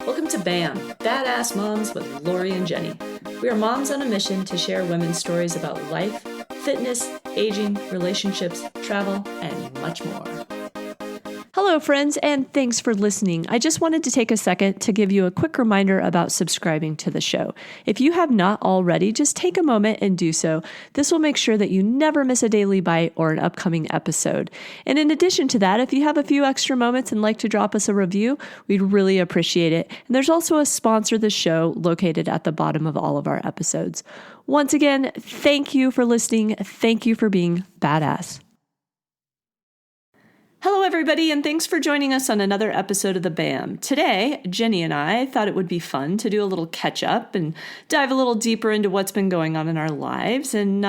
Welcome to BAM, Badass Moms with Lori and Jenny. We are moms on a mission to share women's stories about life, fitness, aging, relationships, travel, and much more. Hello, friends, and thanks for listening. I just wanted to take a second to give you a quick reminder about subscribing to the show. If you have not already, just take a moment and do so. This will make sure that you never miss a daily bite or an upcoming episode. And in addition to that, if you have a few extra moments and like to drop us a review, we'd really appreciate it. And there's also a sponsor of the show located at the bottom of all of our episodes. Once again, thank you for listening. Thank you for being badass. Hello, everybody, and thanks for joining us on another episode of The BAM. Today, Jenny and I thought it would be fun to do a little catch-up and dive a little deeper into what's been going on in our lives and,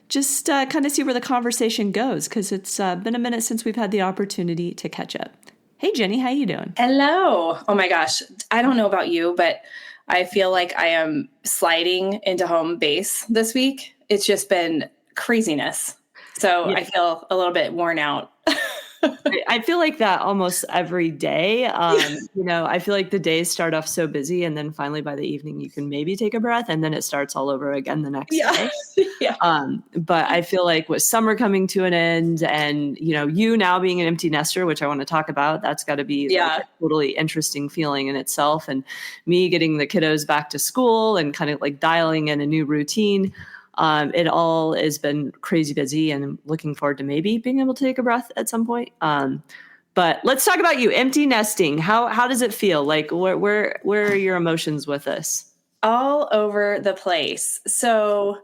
just kind of see where the conversation goes, because it's been a minute since we've had the opportunity to catch up. Hey, Jenny, how you doing? Hello. Oh, my gosh. I don't know about you, but I feel like I am sliding into home base this week. It's just been craziness. So yeah. I feel a little bit worn out. I feel like that almost every day. I feel like the days start off so busy, and then finally by the evening you can maybe take a breath, and then it starts all over again the next day. Yeah. But I feel like with summer coming to an end, and you now being an empty nester, which I want to talk about, that's got to be like a totally interesting feeling in itself. And me getting the kiddos back to school and kind of like dialing in a new routine. It all has been crazy busy, and I'm looking forward to maybe being able to take a breath at some point. But let's talk about you, empty nesting. How does it feel? Like where are your emotions with this? All over the place. So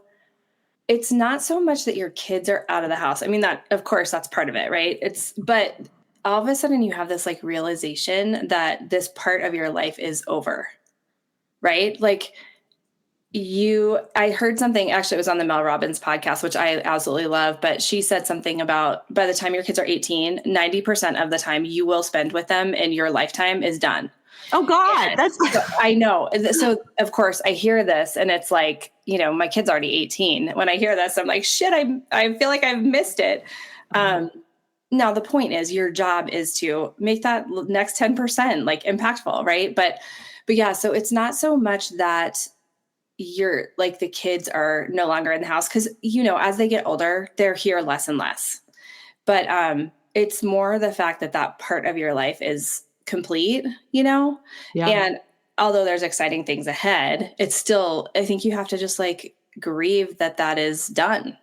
it's not so much that your kids are out of the house. I mean, that, of course, that's part of it, right? But all of a sudden you have this like realization that this part of your life is over, right? Like, I heard something, actually it was on the Mel Robbins podcast, which I absolutely love, but she said something about by the time your kids are 18, 90% of the time you will spend with them in your lifetime is done. Oh God, I know. So of course I hear this and it's like, my kid's already 18. When I hear this, I'm like, shit, I feel like I've missed it. Now the point is your job is to make that next 10% like impactful. Right. But yeah, so it's not so much that you're like the kids are no longer in the house because, as they get older, they're here less and less. But it's more the fact that part of your life is complete, Yeah. And although there's exciting things ahead, it's still, I think you have to just like grieve that is done.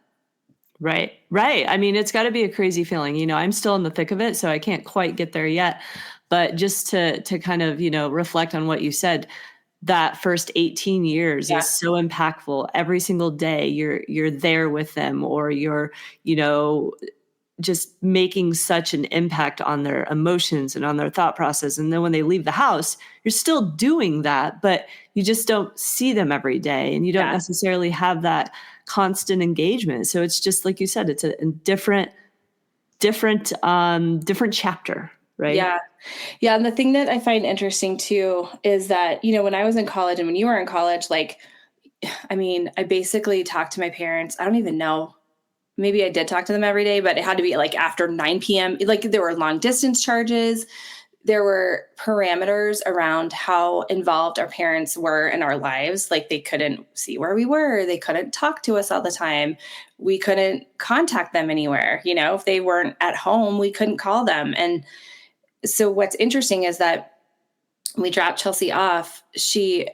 Right. I mean, it's got to be a crazy feeling. I'm still in the thick of it, so I can't quite get there yet. But just to kind of, reflect on what you said, that first 18 years is so impactful. Every single day you're there with them, or you're, just making such an impact on their emotions and on their thought process. And then when they leave the house, you're still doing that, but you just don't see them every day, and you don't necessarily have that constant engagement. So it's just, like you said, it's a different chapter. Right. Yeah. Yeah. And the thing that I find interesting too is that, when I was in college and when you were in college, I basically talked to my parents. I don't even know. Maybe I did talk to them every day, but it had to be like after 9 p.m. Like there were long distance charges. There were parameters around how involved our parents were in our lives. Like they couldn't see where we were. They couldn't talk to us all the time. We couldn't contact them anywhere. If they weren't at home, we couldn't call them. And so what's interesting is that we dropped Chelsea off. We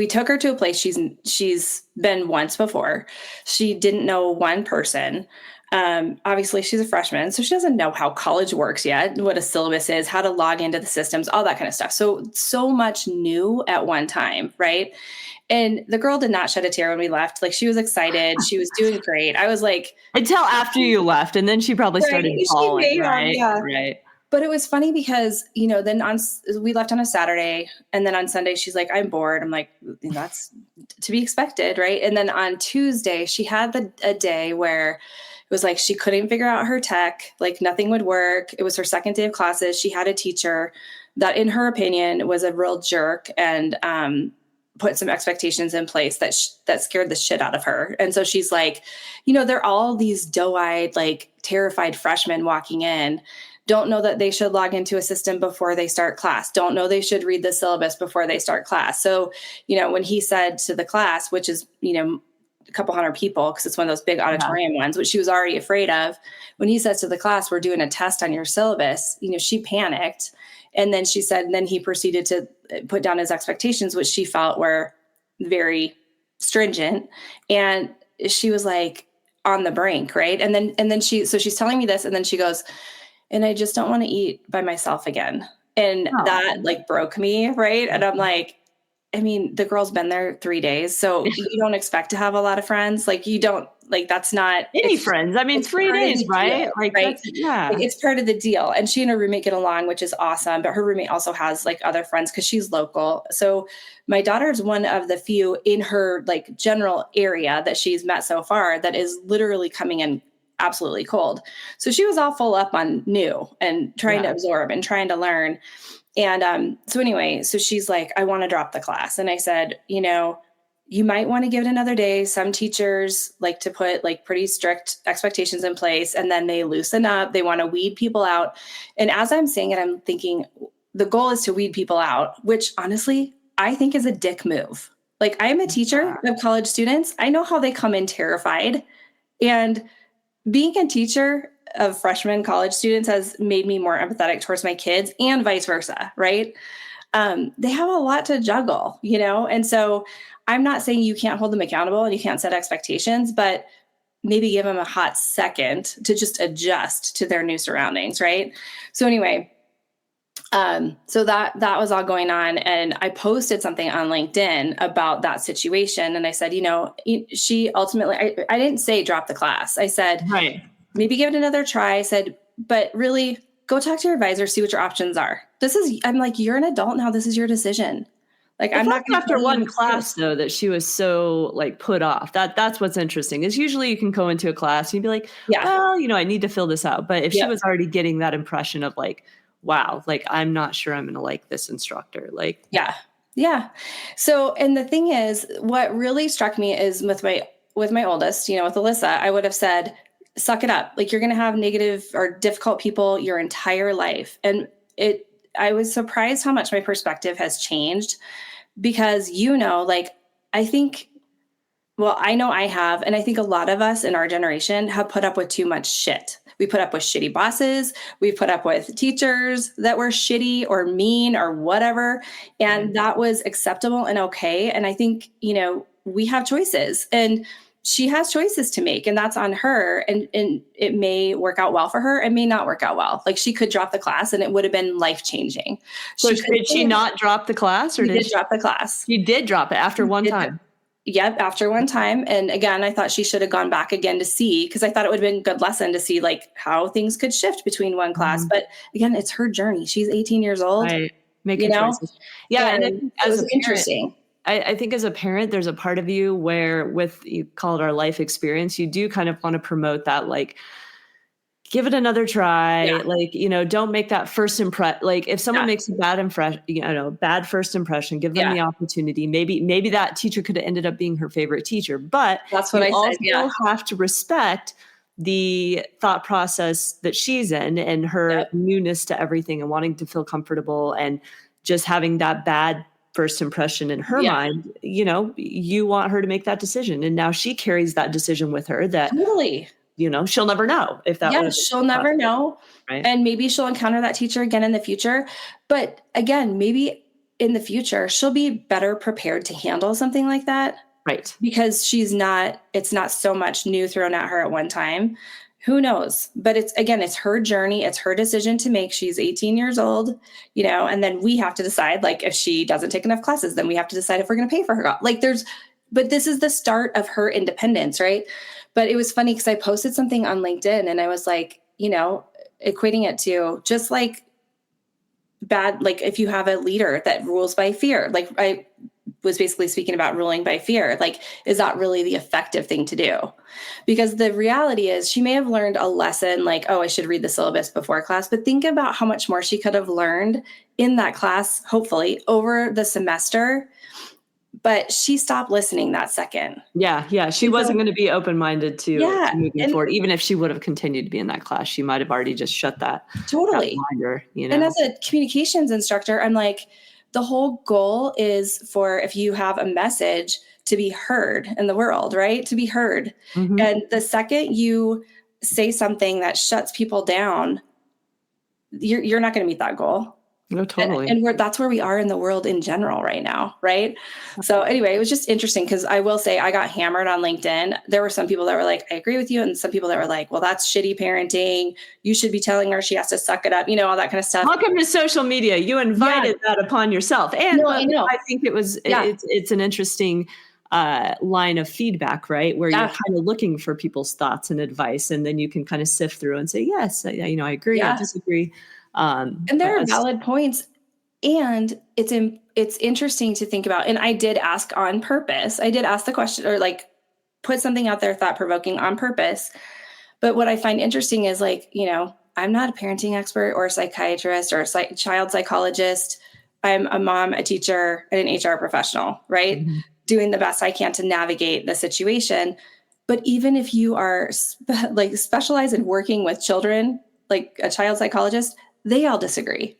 took her to a place she's been once before. She didn't know one person. Obviously she's a freshman, so she doesn't know how college works yet, what a syllabus is, how to log into the systems, all that kind of stuff. So much new at one time. Right. And the girl did not shed a tear when we left. Like she was excited. She was doing great. I was like, until after you left, and then she probably started calling. Right. But it was funny because, then we left on a Saturday, and then on Sunday, she's like, I'm bored. I'm like, that's to be expected. Right. And then on Tuesday, she had a day where it was like, she couldn't figure out her tech, like nothing would work. It was her second day of classes. She had a teacher that, in her opinion, was a real jerk and, put some expectations in place that scared the shit out of her. And so she's like, they're all these doe-eyed, like terrified freshmen walking in. don't know that they should log into a system before they start class, don't know they should read the syllabus before they start class. So, when he said to the class, which is, a couple hundred people, because it's one of those big auditorium ones, which she was already afraid of, when he says to the class, we're doing a test on your syllabus, she panicked. And then she said, and then he proceeded to put down his expectations, which she felt were very stringent. And she was like on the brink. Right. And then she's telling me this, and then she goes, and I just don't want to eat by myself again. And that like broke me. Right. And I'm like, I mean, the girl's been there 3 days, so you don't expect to have a lot of friends. Like you don't, like, that's not any friends. I mean, 3 days, right? Deal, like, right? Yeah. Like, it's part of the deal. And she and her roommate get along, which is awesome. But her roommate also has like other friends because she's local. So my daughter is one of the few in her like general area that she's met so far that is literally coming in absolutely cold. So she was all full up on new and trying to absorb and trying to learn. And so anyway, so she's like, I want to drop the class. And I said, you might want to give it another day. Some teachers like to put like pretty strict expectations in place, and then they loosen up. They want to weed people out. And as I'm saying it, I'm thinking the goal is to weed people out, which honestly, I think is a dick move. Like, I'm a teacher of college students. I know how they come in terrified. And being a teacher of freshman college students has made me more empathetic towards my kids, and vice versa, right? They have a lot to juggle, and so I'm not saying you can't hold them accountable and you can't set expectations, but maybe give them a hot second to just adjust to their new surroundings, right? So anyway, so that was all going on, and I posted something on LinkedIn about that situation, and I said, she ultimately, I didn't say drop the class. I said, right, maybe give it another try. I said, but really go talk to your advisor, see what your options are. I'm like, you're an adult now. This is your decision. Like, I'm not after one class though, that she was so like put off. That's what's interesting is usually you can go into a class and you'd be like, well, I need to fill this out. But if she was already getting that impression of like, wow, like, I'm not sure I'm going to like this instructor. Like, yeah. So, and the thing is, what really struck me is with my oldest, with Alyssa, I would have said, suck it up. Like, you're going to have negative or difficult people your entire life. And I was surprised how much my perspective has changed because, like, I know I have, and I think a lot of us in our generation have put up with too much shit. We put up with shitty bosses. We put up with teachers that were shitty or mean or whatever. And that was acceptable and okay. And I think, we have choices, and she has choices to make, and that's on her. And it may work out well for her. It may not work out well. Like, she could drop the class and it would have been life-changing. So did she not drop the class, or did she drop the class? She did drop it after one time. Yep, after one time. And again, I thought she should have gone back again to see, because I thought it would have been a good lesson to see like how things could shift between one class. But again, it's her journey. She's 18 years old. Right. Making choices. Yeah. And it was interesting. I think as a parent, there's a part of you where, with, you call it our life experience, you do kind of want to promote that, like, give it another try. Like, don't make that first impression. Like, if someone makes a bad first impression, give them the opportunity. Maybe that teacher could have ended up being her favorite teacher, but that's what I said. You have to respect the thought process that she's in and her newness to everything and wanting to feel comfortable, and just having that bad first impression in her mind. You want her to make that decision, and now she carries that decision with her that totally, she'll never know if that she'll never know. Right. And maybe she'll encounter that teacher again in the future. But again, maybe in the future, she'll be better prepared to handle something like that. Right. Because it's not so much new thrown at her at one time. Who knows? But it's her journey. It's her decision to make. She's 18 years old, and then we have to decide, like, if she doesn't take enough classes, then we have to decide if we're going to pay for her. Like, but this is the start of her independence. Right. But it was funny because I posted something on LinkedIn and I was like, equating it to just like bad, like if you have a leader that rules by fear, like I was basically speaking about ruling by fear, like, is that really the effective thing to do? Because the reality is she may have learned a lesson like, oh, I should read the syllabus before class, but think about how much more she could have learned in that class, hopefully over the semester, but she stopped listening that second. Yeah. Yeah. She wasn't going to be open-minded to moving and forward. Even if she would have continued to be in that class, she might have already just shut that totally. blinder, And as a communications instructor, I'm like, the whole goal is for, if you have a message, to be heard in the world, right? To be heard. Mm-hmm. And the second you say something that shuts people down, you're not going to meet that goal. No, totally. And that's where we are in the world in general right now, right? So anyway, it was just interesting because I will say I got hammered on LinkedIn. There were some people that were like, I agree with you. And some people that were like, well, that's shitty parenting. You should be telling her she has to suck it up, all that kind of stuff. Welcome to social media. You invited that upon yourself. And I know. I think it's an interesting line of feedback, right? Where you're kind of looking for people's thoughts and advice. And then you can kind of sift through and say, yes, I agree, I disagree. And there are valid points. And it's interesting to think about. And I did ask on purpose. I did ask the question, or like put something out there thought-provoking on purpose. But what I find interesting is like, I'm not a parenting expert or a psychiatrist or a child psychologist. I'm a mom, a teacher, and an HR professional, right? Mm-hmm. Doing the best I can to navigate the situation. But even if you are specialized in working with children, like a child psychologist, they all disagree.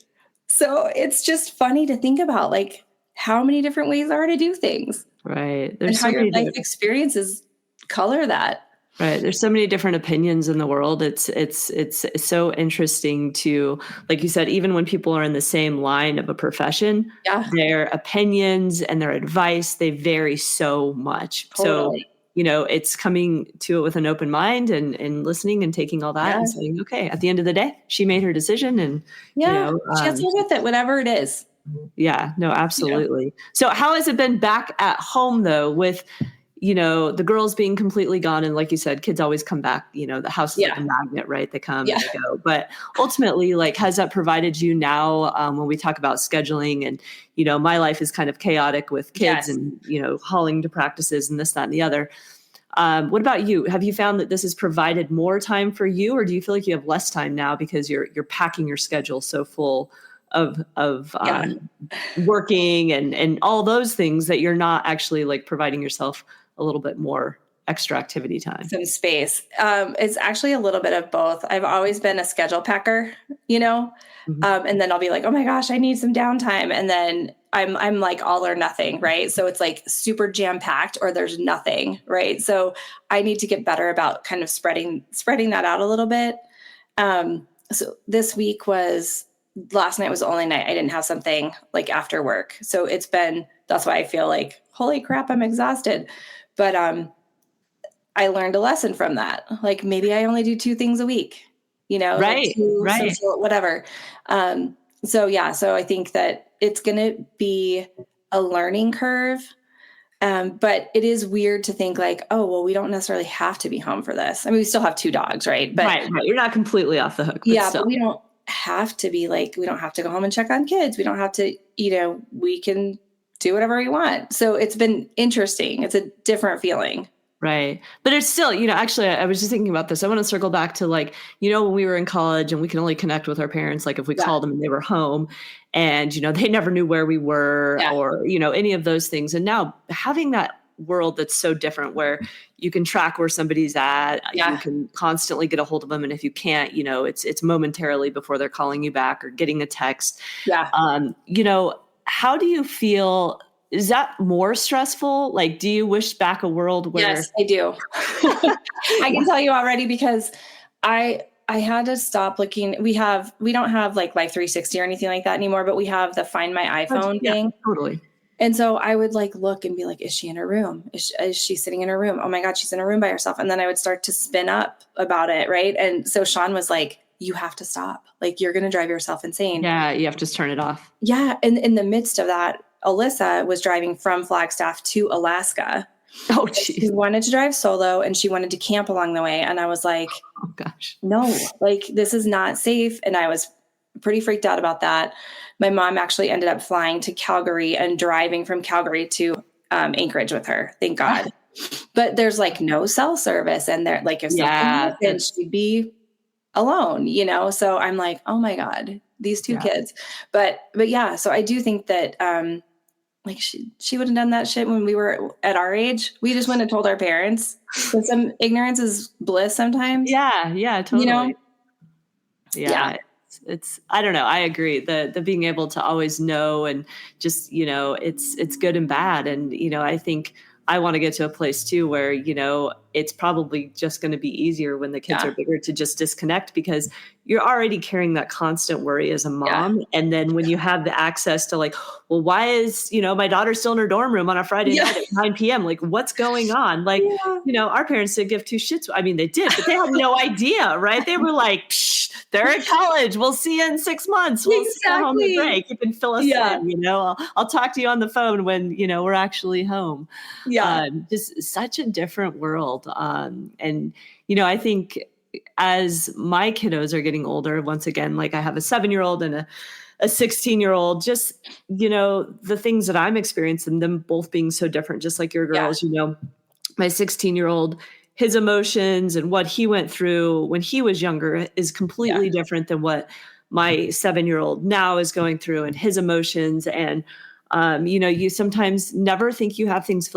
So it's just funny to think about like how many different ways there are to do things. Right. There's and how your life experiences color that. Right. There's so many different opinions in the world. It's so interesting to, like you said, even when people are in the same line of a profession, their opinions and their advice, they vary so much. Totally. So, it's coming to it with an open mind and listening and taking all that and saying, okay, at the end of the day, she made her decision and, she has to live with it, whatever it is. Yeah, no, absolutely. So how has it been back at home though with, the girls being completely gone? And like you said, kids always come back, the house is like a magnet, right? They come and they go. But ultimately, like, has that provided you now when we talk about scheduling and, my life is kind of chaotic with kids and, hauling to practices and this, that, and the other. What about you? Have you found that this has provided more time for you, or do you feel like you have less time now because you're packing your schedule so full of working and all those things that you're not actually like providing yourself a little bit more extra activity time? Some space. It's actually a little bit of both. I've always been a schedule packer, mm-hmm. And then I'll be like, oh my gosh, I need some downtime. And then I'm like all or nothing, right? So it's like super jam packed or there's nothing, right? So I need to get better about kind of spreading that out a little bit. So this week last night was the only night I didn't have something like after work. So that's why I feel like, holy crap, I'm exhausted. But I learned a lesson from that. Like maybe I only do 2 things a week, right, right. Whatever. So I think that it's going to be a learning curve. But it is weird to think like, oh, well, we don't necessarily have to be home for this. I mean, we still have 2 dogs, right? But right. You're not completely off the hook. But we don't have to be like, we don't have to go home and check on kids. We don't have to, we can do whatever we want. So it's been interesting. It's a different feeling. Right. But it's still, actually, I was just thinking about this. I want to circle back to like, when we were in college and we can only connect with our parents, like if we called them and they were home and, they never knew where we were or, any of those things. And now having that world that's so different where you can track where somebody's at, you can constantly get a hold of them. And if you can't, it's momentarily before they're calling you back or getting a text. Yeah. How do you feel? Is that more stressful? Like, do you wish back a world where? Yes, I do. I can tell you already because I had to stop looking. We don't have like Life 360 or anything like that anymore, but we have the Find My iPhone thing. Totally. And so I would like look and be like, is she in her room? Is she sitting in her room? Oh my God, she's in her room by herself. And then I would start to spin up about it. Right. And so Sean was like, you have to stop. Like, you're going to drive yourself insane. Yeah. You have to turn it off. Yeah. And in the midst of that, Alyssa was driving from Flagstaff to Alaska. Oh, geez. She wanted to drive solo and she wanted to camp along the way. And I was like, oh gosh, no, like this is not safe. And I was pretty freaked out about that. My mom actually ended up flying to Calgary and driving from Calgary to Anchorage with her. Thank God. But there's like no cell service and there, like if something happened, she'd be alone, So I'm like, oh my God, these 2 kids. But yeah, so I do think that like she would have done that shit when we were at our age. We just wouldn't have told our parents. So some ignorance is bliss sometimes. Yeah, totally. You know? Yeah. It's I don't know. I agree. The being able to always know and just, it's good and bad. And, I think I want to get to a place too where, it's probably just going to be easier when the kids are bigger to just disconnect, because you're already carrying that constant worry as a mom. Yeah. And then when you have the access to like, well, why is, my daughter still in her dorm room on a Friday night at 9 p.m.? Like, what's going on? Like, our parents didn't give two shits. I mean, they did, but they had no idea, right? They were like, psh, they're at college. We'll see you in 6 months. We'll see you home to break. You can fill us in, I'll talk to you on the phone when, we're actually home. Yeah. Just such a different world. And, I think as my kiddos are getting older, once again, like I have a 7-year-old and a 16-year-old, just, the things that I'm experiencing, them both being so different, just like your girls, my 16-year-old, his emotions and what he went through when he was younger is completely different than what my 7-year-old now is going through, and his emotions. And, you sometimes never think you have things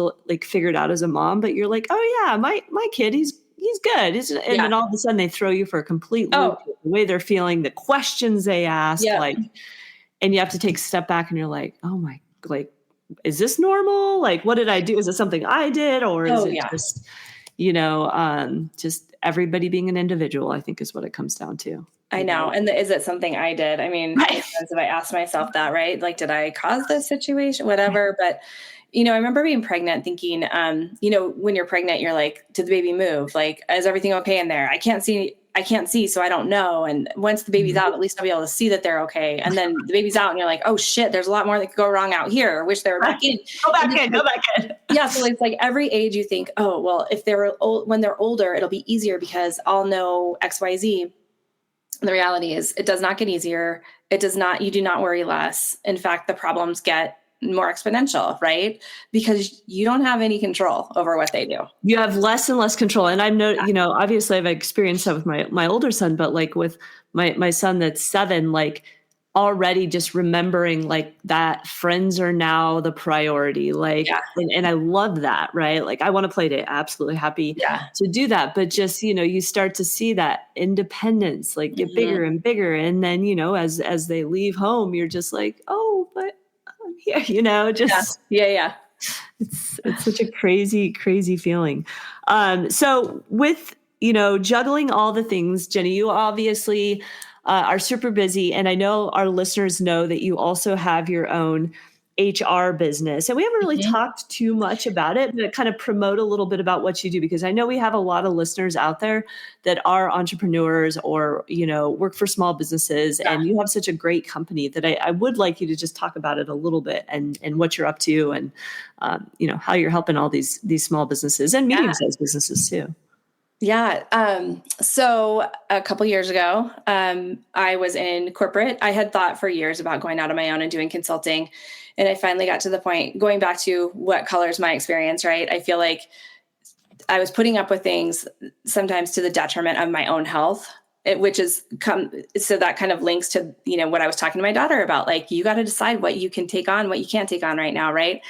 figured out as a mom, but you're like, oh yeah, my kid, he's good. And then all of a sudden they throw you for a complete loop, the way they're feeling, the questions they ask, and you have to take a step back and you're like, oh my, is this normal? Like, what did I do? Is it something I did? Or is it just, just everybody being an individual, I think is what it comes down to. I know. And is it something I did? I mean, if I asked myself that, right? Like, did I cause this situation? Whatever. But, I remember being pregnant thinking, when you're pregnant, you're like, did the baby move? Like, is everything okay in there? I can't see, so I don't know. And once the baby's out, at least I'll be able to see that they're okay. And then the baby's out and you're like, oh shit, there's a lot more that could go wrong out here. I wish they were back in. Go back in. Yeah. So it's like every age you think, oh, well, if they're old, when they're older, it'll be easier because I'll know X, Y, Z. The reality is it does not get easier. You do not worry less. In fact, the problems get more exponential, right? Because you don't have any control over what they do. You have less and less control. And I'm obviously I've experienced that with my older son, but like with my son that's 7, like already just remembering like that friends are now the priority. Like, and I love that, right? Like I want to play date, absolutely happy to do that. But just, you start to see that independence, like get bigger and bigger. And then, as they leave home, you're just like, oh, but I'm here, just, it's such a crazy, crazy feeling. So with, juggling all the things, Jenny, you obviously are super busy. And I know our listeners know that you also have your own HR business. And we haven't really talked too much about it, but kind of promote a little bit about what you do, because I know we have a lot of listeners out there that are entrepreneurs or, work for small businesses. And you have such a great company that I would like you to just talk about it a little bit and what you're up to and, how you're helping all these small businesses and medium-sized businesses too. Yeah. So a couple years ago, I was in corporate. I had thought for years about going out on my own and doing consulting. And I finally got to the point, going back to what colors my experience, right? I feel like I was putting up with things sometimes to the detriment of my own health, so that kind of links to, what I was talking to my daughter about, like, you got to decide what you can take on, what you can't take on right now. Right.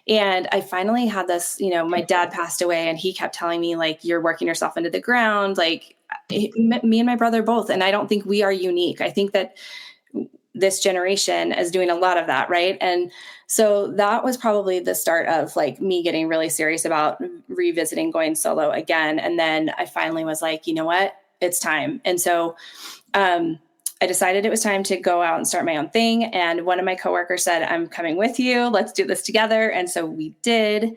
And I finally had this, my dad passed away and he kept telling me, like, you're working yourself into the ground. Like me and my brother both. And I don't think we are unique. I think that this generation is doing a lot of that. Right. And so that was probably the start of like me getting really serious about revisiting going solo again. And then I finally was like, you know what? It's time. And so, I decided it was time to go out and start my own thing. And one of my coworkers said, I'm coming with you. Let's do this together. And so we did.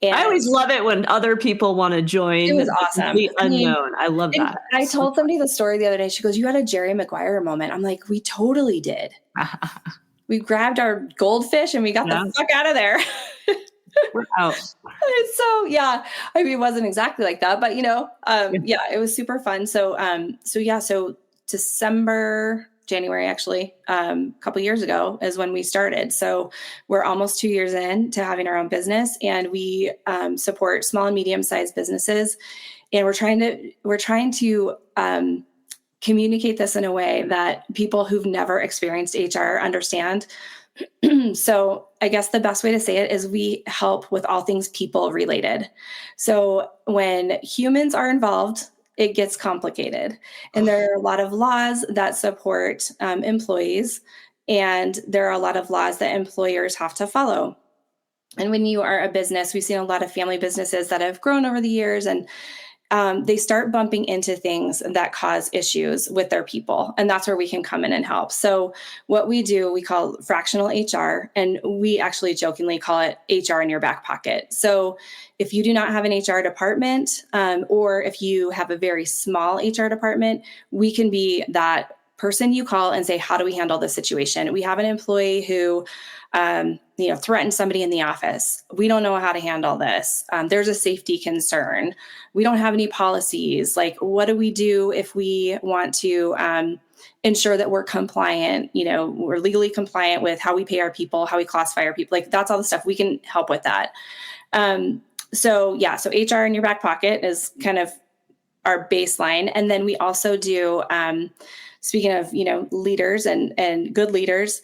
And I always love it when other people want to join. It was awesome. The unknown. I love that. I told somebody the story the other day. She goes, you had a Jerry Maguire moment. I'm like, we totally did. We grabbed our goldfish and we got the fuck out of there. We're out. So it wasn't exactly like that, but it was super fun. So January, actually, a couple years ago is when we started. So we're almost 2 years in to having our own business, and we support small and medium-sized businesses. And we're trying to communicate this in a way that people who've never experienced HR understand. So I guess the best way to say it is we help with all things people related. So when humans are involved, it gets complicated. And there are a lot of laws that support employees, and there are a lot of laws that employers have to follow. And when you are a business, we've seen a lot of family businesses that have grown over the years, and they start bumping into things that cause issues with their people. And that's where we can come in and help. So, what we do, we call fractional HR, and we actually jokingly call it HR in your back pocket. So, if you do not have an HR department, or if you have a very small HR department, we can be that person you call and say, how do we handle this situation? We have an employee who threatened somebody in the office. We don't know how to handle this. There's a safety concern. We don't have any policies. Like, what do we do if we want to ensure that we're compliant? We're legally compliant with how we pay our people, how we classify our people. Like, that's all the stuff we can help with that. So HR in your back pocket is kind of our baseline. And then we also do, speaking of, leaders and good leaders,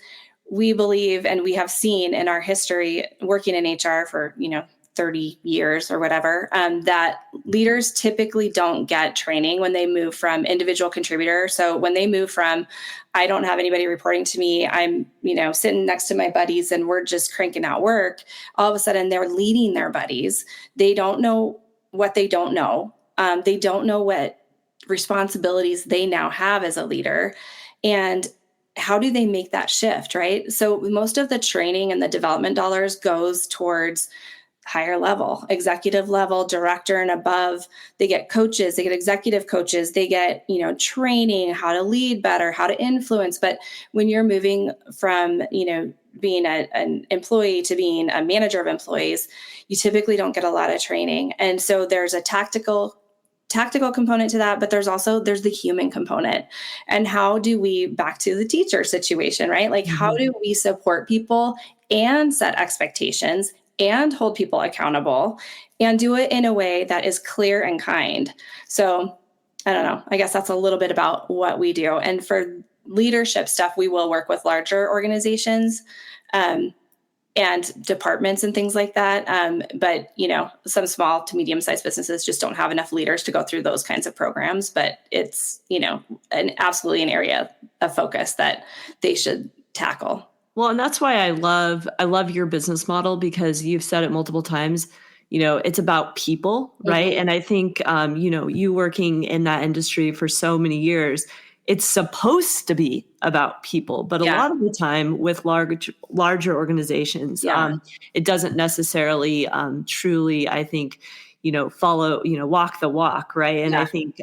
we believe, and we have seen in our history working in HR for, 30 years or whatever, that leaders typically don't get training when they move from individual contributor. So when they move from, I don't have anybody reporting to me, I'm, sitting next to my buddies and we're just cranking out work, all of a sudden they're leading their buddies. They don't know what they don't know. They don't know what responsibilities they now have as a leader. And how do they make that shift, right? So most of the training and the development dollars goes towards higher level, executive level, director and above. They get coaches, they get executive coaches, they get, training, how to lead better, how to influence. But when you're moving from, being an employee to being a manager of employees, you typically don't get a lot of training. And so there's a tactical component to that, but there's the human component. And how do we, back to the teacher situation, right? Like, how do we support people and set expectations and hold people accountable and do it in a way that is clear and kind? So I don't know, I guess that's a little bit about what we do. And for leadership stuff, we will work with larger organizations, and departments and things like that. But, some small to medium-sized businesses just don't have enough leaders to go through those kinds of programs. But it's, absolutely an area of focus that they should tackle. Well, and that's why I love your business model, because you've said it multiple times, it's about people, right? Mm-hmm. And I think, you working in that industry for so many years, it's supposed to be about people, but a lot of the time with larger organizations, it doesn't necessarily truly, I think, follow, walk the walk, right? And I think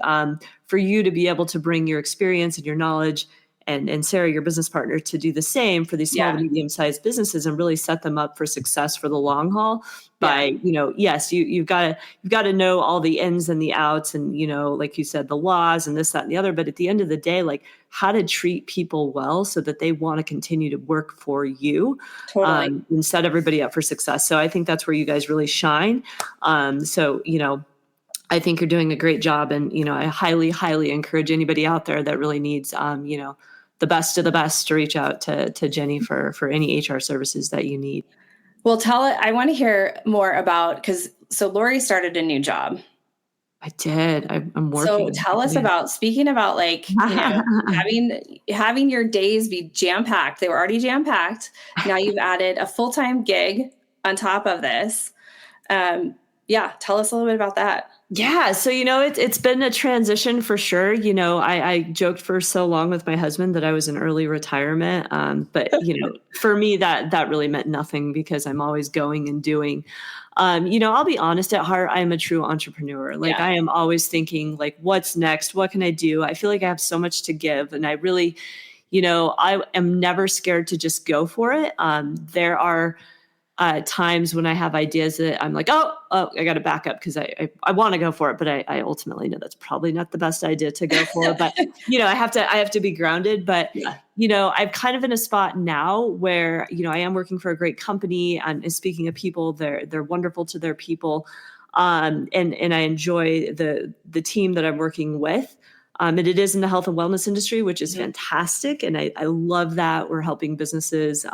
for you to be able to bring your experience and your knowledge, and Sarah, your business partner, to do the same for these small to medium-sized businesses and really set them up for success for the long haul by, yes, you've got to know all the ins and the outs and, like you said, the laws and this, that, and the other. But at the end of the day, like, how to treat people well so that they want to continue to work for you, Totally. and set everybody up for success. So I think that's where you guys really shine. I think you're doing a great job. And, I highly, highly encourage anybody out there that really needs, the best of the best to reach out to Jenny for any HR services that you need. Well, I want to hear more about, so Lori started a new job. I did. I'm working. So tell us about, speaking about like, having your days be jam-packed. They were already jam-packed. Now you've added a full-time gig on top of this. Tell us a little bit about that. Yeah. So, it's been a transition for sure. I joked for so long with my husband that I was in early retirement. But, for me, that really meant nothing, because I'm always going and doing. I'll be honest, at heart, I'm a true entrepreneur. Like, I am always thinking, like, what's next? What can I do? I feel like I have so much to give. And I really, I am never scared to just go for it. There are times when I have ideas that I'm like, oh, I got to back up, because I want to go for it, but I ultimately know that's probably not the best idea to go for. But I have to be grounded. But I'm kind of in a spot now where I am working for a great company. And speaking of people, they're wonderful to their people, and I enjoy the team that I'm working with. And it is in the health and wellness industry, which is fantastic. And I love that we're helping businesses,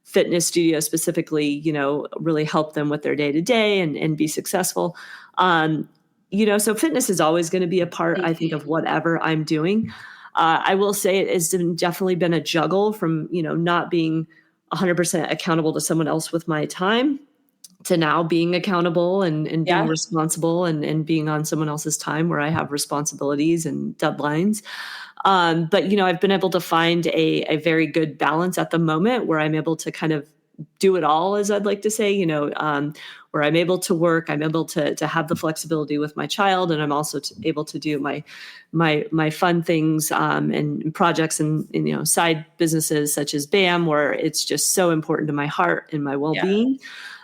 fitness studios specifically, really help them with their day to day and be successful. So fitness is always going to be a part, I think, of whatever I'm doing. I will say it has definitely been a juggle from, not being 100% accountable to someone else with my time to now being accountable and being responsible and being on someone else's time where I have responsibilities and deadlines. But, I've been able to find a very good balance at the moment where I'm able to kind of do it all, as I'd like to say, where I'm able to work, I'm able to have the flexibility with my child, and I'm also able to do my fun things and projects and side businesses such as BAM, where it's just so important to my heart and my well-being.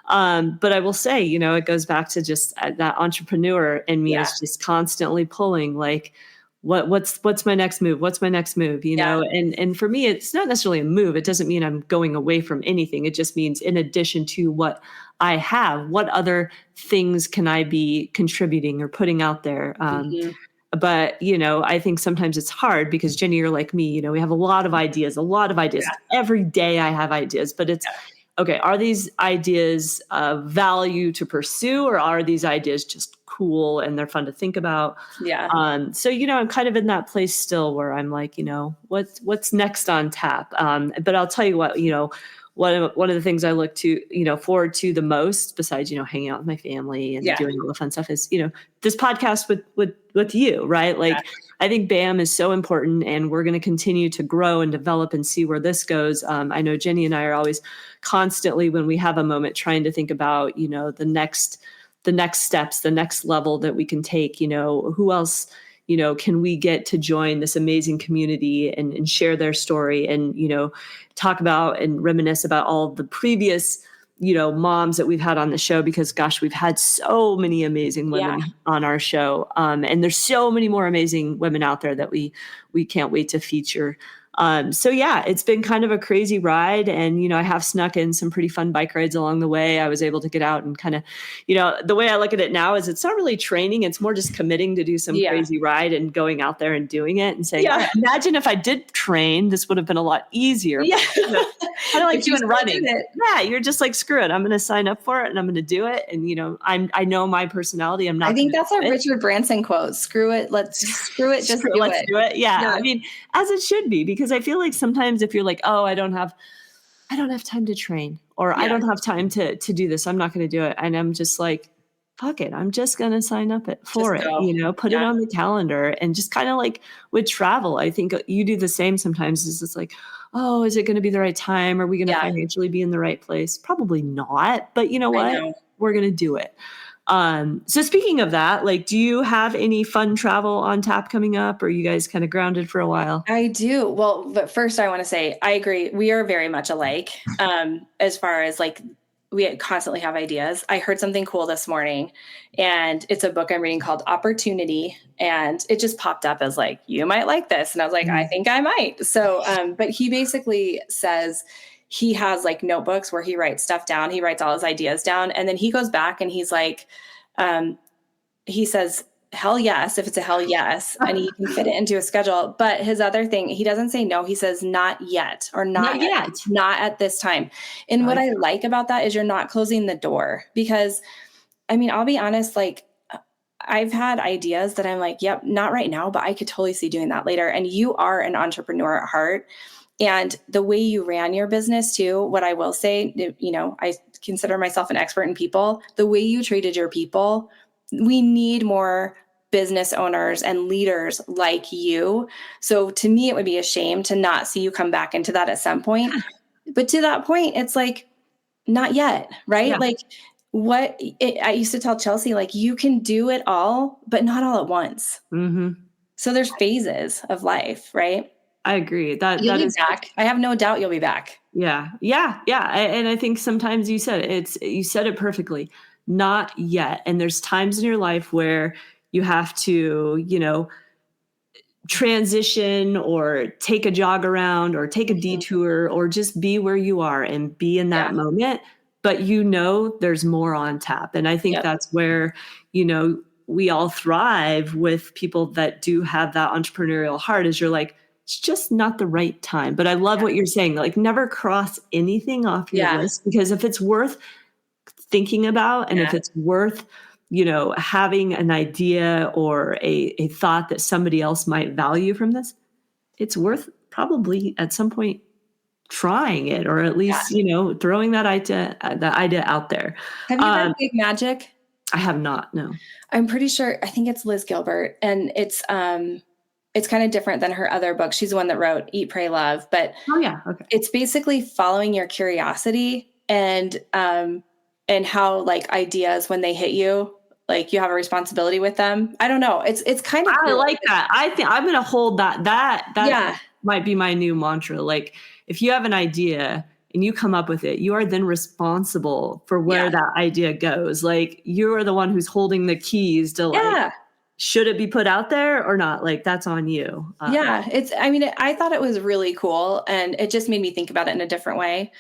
But I will say, it goes back to just that entrepreneur in me is just constantly pulling like, what's my next move? What's my next move? And for me, it's not necessarily a move. It doesn't mean I'm going away from anything. It just means in addition to what I have, what other things can I be contributing or putting out there? But, I think sometimes it's hard because Jenny, you're like me, we have a lot of ideas. Every day I have ideas, but it's, okay, are these ideas of value to pursue, or are these ideas just cool and they're fun to think about? So, I'm kind of in that place still where I'm like, what's next on tap? But I'll tell you what, one of the things I look to, forward to the most, besides, hanging out with my family and doing all the fun stuff, is, this podcast with you, right? Like, I think BAM is so important, and we're going to continue to grow and develop and see where this goes. I know Jenny and I are always constantly, when we have a moment, trying to think about, the next steps, the next level that we can take. Who else can we get to join this amazing community and share their story and, talk about and reminisce about all of the previous, moms that we've had on the show, because gosh, we've had so many amazing women on our show. And there's so many more amazing women out there that we can't wait to feature. So it's been kind of a crazy ride, and, I have snuck in some pretty fun bike rides along the way. I was able to get out and kind of, the way I look at it now is it's not really training. It's more just committing to do some crazy ride and going out there and doing it and saying, imagine if I did train, this would have been a lot easier. Kind of like doing running. You're just like, screw it. I'm going to sign up for it and I'm going to do it. And, I know my personality. I think that's a Richard Branson quote. Screw it. Let's do it. Yeah. I mean, as it should be, because I feel like sometimes if you're like, oh, I don't have time to train, or I don't have time to do this, I'm not going to do it. And I'm just like, fuck it. I'm just going to sign up for it, put it on the calendar. And just kind of like with travel, I think you do the same sometimes. Is it's like, oh, is it going to be the right time? Are we going to financially be in the right place? Probably not. But you know what? We're going to do it. So speaking of that, like, do you have any fun travel on tap coming up, or are you guys kind of grounded for a while? I do. Well, but first I want to say, I agree. We are very much alike. As far as like, we constantly have ideas. I heard something cool this morning, and it's a book I'm reading called Opportunity. And it just popped up as like, you might like this. And I was like, I think I might. So, but he basically says, he has like notebooks where he writes stuff down. He writes all his ideas down. And then he goes back and he's like, he says, hell yes, if it's a hell yes. And he can fit it into a schedule. But his other thing, he doesn't say no. He says, not yet, or not yet, not at this time. And what I like about that is you're not closing the door, because I mean, I'll be honest, like, I've had ideas that I'm like, yep, not right now, but I could totally see doing that later. And you are an entrepreneur at heart. And the way you ran your business too, what I will say, I consider myself an expert in people. The way you treated your people, we need more business owners and leaders like you. So to me, it would be a shame to not see you come back into that at some point. But to that point, it's like, not yet, right? Yeah. Like I used to tell Chelsea, like, you can do it all, but not all at once. Mm-hmm. So there's phases of life, right? I agree. That is back. I have no doubt you'll be back. Yeah. And I think sometimes you said it perfectly. Not yet. And there's times in your life where you have to, transition or take a jog around or take a detour or just be where you are and be in that moment. But there's more on tap. And I think that's where, we all thrive with people that do have that entrepreneurial heart is you're like, it's just not the right time. But I love what you're saying. Like never cross anything off your list, because if it's worth thinking about and if it's worth, having an idea or a thought that somebody else might value from this, it's worth probably at some point trying it, or at least, throwing that idea out there. Have you read Big Magic? I have not, no. I'm pretty sure, I think it's Liz Gilbert, and it's kind of different than her other book. She's the one that wrote Eat, Pray, Love, but it's basically following your curiosity and how like ideas, when they hit you, like you have a responsibility with them. I don't know. It's kind of, I like that. I think I'm going to hold that might be my new mantra. Like if you have an idea and you come up with it, you are then responsible for where that idea goes. Like you're the one who's holding the keys to like, should it be put out there or not? Like that's on you. I thought it was really cool, and it just made me think about it in a different way.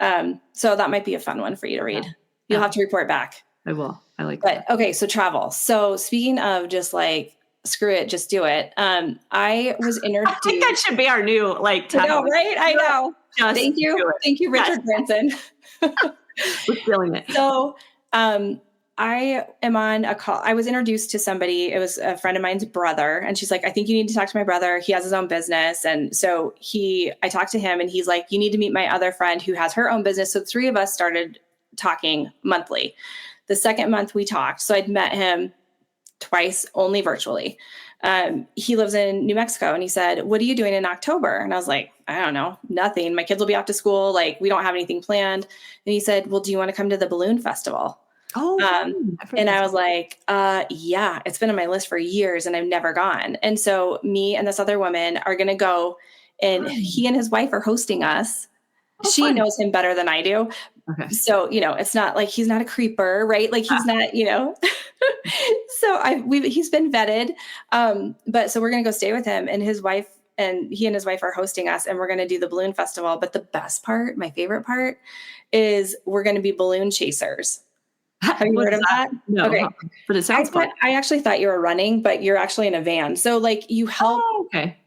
So that might be a fun one for you to read. You'll have to report back. I will. I like that. Okay. So travel. So speaking of just like, screw it, just do it. I was introduced. I think that should be our new like title. I know, right? I know. Thank you. Thank you, Richard Branson. We're feeling it. So I am on a call. I was introduced to somebody. It was a friend of mine's brother. And she's like, I think you need to talk to my brother. He has his own business. And so I talked to him and he's like, you need to meet my other friend who has her own business. So 3 of us started talking monthly. The second month we talked. So I'd met him twice, only virtually. He lives in New Mexico, and he said, what are you doing in October? And I was like, I don't know, nothing. My kids will be off to school. Like we don't have anything planned. And he said, well, do you want to come to the balloon festival? Oh, and I was like, yeah, it's been on my list for years and I've never gone. And so me and this other woman are going to go, and he and his wife are hosting us. She knows him better than I do. Okay. So, it's not like he's not a creeper, right? Like he's not, so he's been vetted. But so we're going to go stay with him, and his wife, and he and his wife are hosting us, and we're going to do the balloon festival. But the best part, my favorite part, is we're going to be balloon chasers. Have you heard of that? No, okay. But it sounds fun. I actually thought you were running, but you're actually in a van. So like you help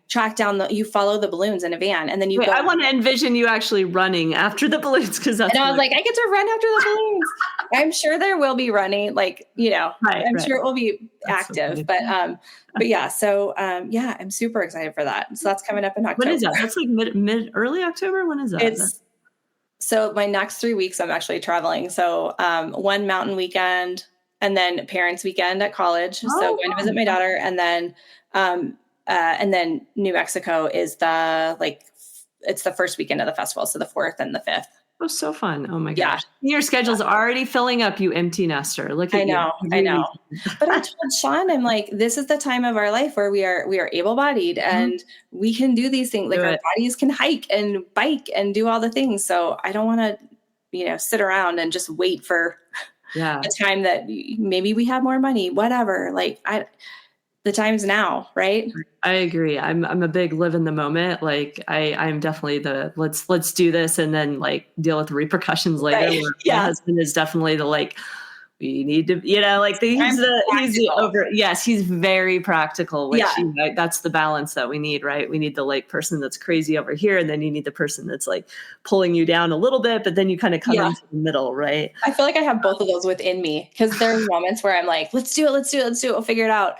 track down you follow the balloons in a van, and then you go. I want to envision you actually running after the balloons, because that's. And I was like, I get to run after the balloons. I'm sure there will be running, like, I'm sure it will be active, so but yeah. So, I'm super excited for that. So that's coming up in October. When is that? That's like early October. When is that? So my next 3 weeks, I'm actually traveling. So, one mountain weekend, and then parents weekend at college. So going to visit my daughter, and then New Mexico is it's the first weekend of the festival. So the 4th and the 5th. Oh, so fun. Oh my gosh. Yeah. Your schedule's already filling up, you empty nester. Look at you. I know. But I told Sean, I'm like, this is the time of our life where we are able-bodied and we can do these things. Like our bodies can hike and bike and do all the things. So I don't want to, sit around and just wait for a time that maybe we have more money, whatever. Like the time's now, right? I agree. I'm a big live in the moment. Like I'm definitely let's do this and then like deal with the repercussions later. Right. My husband is definitely the like, we need to, he's very practical, which that's the balance that we need, right? We need the like person that's crazy over here. And then you need the person that's like pulling you down a little bit, but then you kind of come into the middle, right? I feel like I have both of those within me, because there are moments where I'm like, let's do it. We'll figure it out.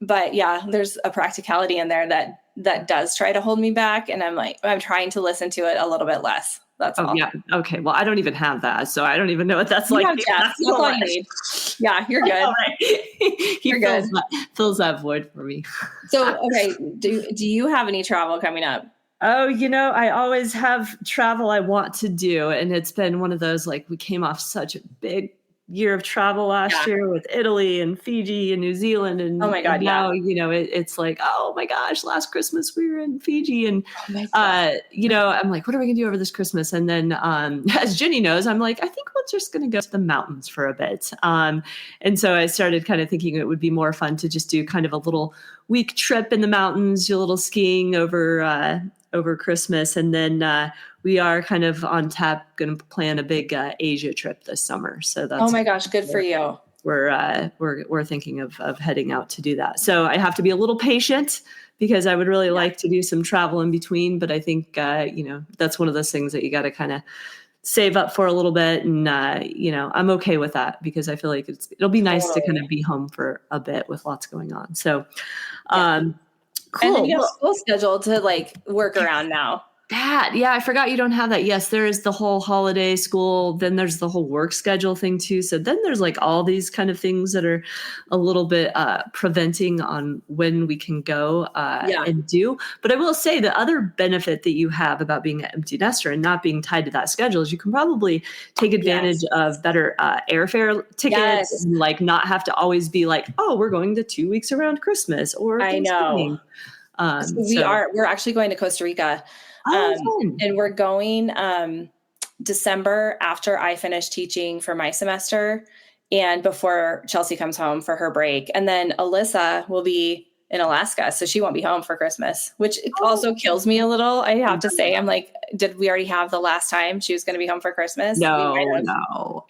But there's a practicality in there that does try to hold me back. And I'm trying to listen to it a little bit less. That's all. Yeah. Okay. Well, I don't even have that. So I don't even know what that's like. That's all you need. Yeah, you're good. You're good. Fills that void for me. So, okay. Do you have any travel coming up? Oh, I always have travel I want to do. And it's been one of those, like, we came off such a big year of travel last year with Italy and Fiji and New Zealand. And oh my God, and now, it's like, oh my gosh, last Christmas we were in Fiji. And, I'm like, what are we going to do over this Christmas? And then, as Jenny knows, I'm like, I think we're just going to go to the mountains for a bit. And so I started kind of thinking it would be more fun to just do kind of a little week trip in the mountains, do a little skiing over Christmas. And then, we are kind of on tap going to plan a big Asia trip this summer. So that's oh my gosh, good for you. we're thinking of heading out to do that. So I have to be a little patient because I would really like to do some travel in between. But I think, that's one of those things that you got to kind of save up for a little bit. And, I'm okay with that because I feel like it'll be nice to kind of be home for a bit with lots going on. So, cool. And then you have school scheduled to like work around now. I forgot you don't have that. Yes, there is the whole holiday school. Then there's the whole work schedule thing too. So then there's like all these kind of things that are a little bit preventing on when we can go and do. But I will say the other benefit that you have about being an empty nester and not being tied to that schedule is you can probably take advantage of better airfare tickets and like not have to always be like, oh, we're going to 2 weeks around Christmas or Thanksgiving. We're actually going to Costa Rica. And we're going December after I finish teaching for my semester and before Chelsea comes home for her break. And then Alyssa will be in Alaska, so she won't be home for Christmas, which also kills me a little. I have to say, I'm like, did we already have the last time she was going to be home for Christmas? No. Oh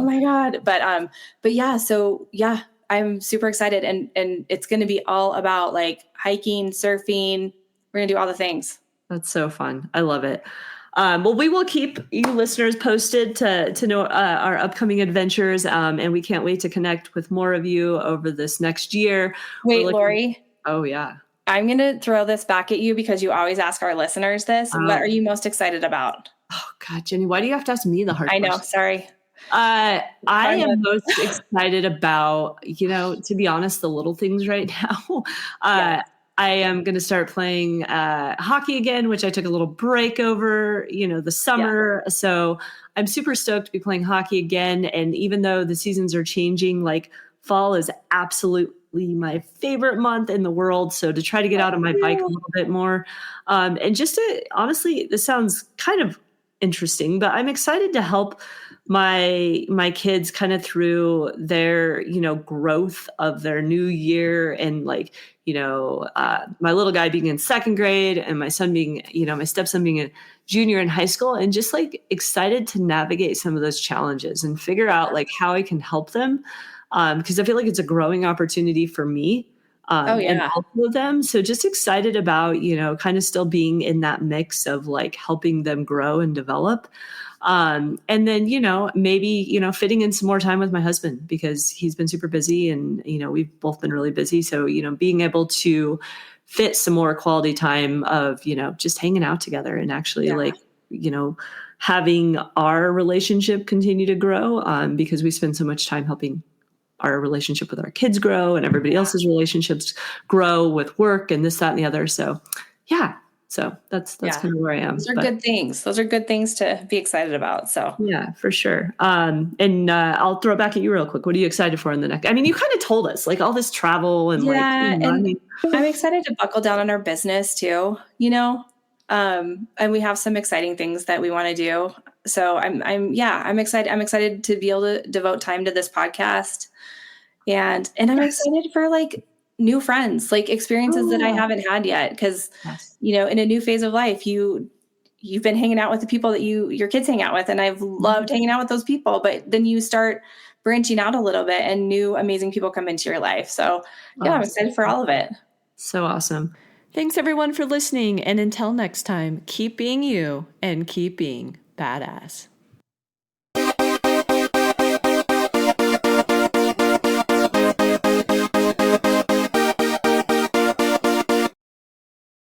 my God. But yeah, so yeah, I'm super excited. And it's going to be all about like hiking, surfing. We're going to do all the things. That's so fun. I love it. Well, we will keep you listeners posted to know our upcoming adventures. And we can't wait to connect with more of you over this next year. Wait, Lori. Oh, yeah. I'm going to throw this back at you because you always ask our listeners this. What are you most excited about? Oh, God, Jenny, why do you have to ask me the hard question? I know. Sorry. I am most excited about, to be honest, the little things right now. I am going to start playing hockey again, which I took a little break over, the summer. Yeah. So I'm super stoked to be playing hockey again. And even though the seasons are changing, like fall is absolutely my favorite month in the world. So to try to get out on my bike a little bit more. And just to, honestly, this sounds kind of interesting, but I'm excited to help my kids kind of through their, growth of their new year and like, my little guy being in second grade and my son being, my stepson being a junior in high school and just like excited to navigate some of those challenges and figure out like how I can help them. Because I feel like it's a growing opportunity for me. And also them. So just excited about, kind of still being in that mix of like helping them grow and develop. And then, maybe, fitting in some more time with my husband because he's been super busy and, we've both been really busy. So, being able to fit some more quality time of, just hanging out together and actually having our relationship continue to grow because we spend so much time helping our relationship with our kids grow and everybody else's relationships grow with work and this, that, and the other. So, So that's kind of where I am. Those are good things. Those are good things to be excited about. So yeah, for sure. And I'll throw it back at you real quick. What are you excited for in the next? I mean, you kind of told us like all this travel and I'm excited to buckle down on our business too, and we have some exciting things that we want to do. So I'm excited. I'm excited to be able to devote time to this podcast and I'm excited for like new friends, like experiences that I haven't had yet. Because, in a new phase of life, you've been hanging out with the people that your kids hang out with. And I've loved hanging out with those people, but then you start branching out a little bit and new amazing people come into your life. So I'm excited for all of it. So awesome. Thanks everyone for listening. And until next time, keep being you and keep being badass.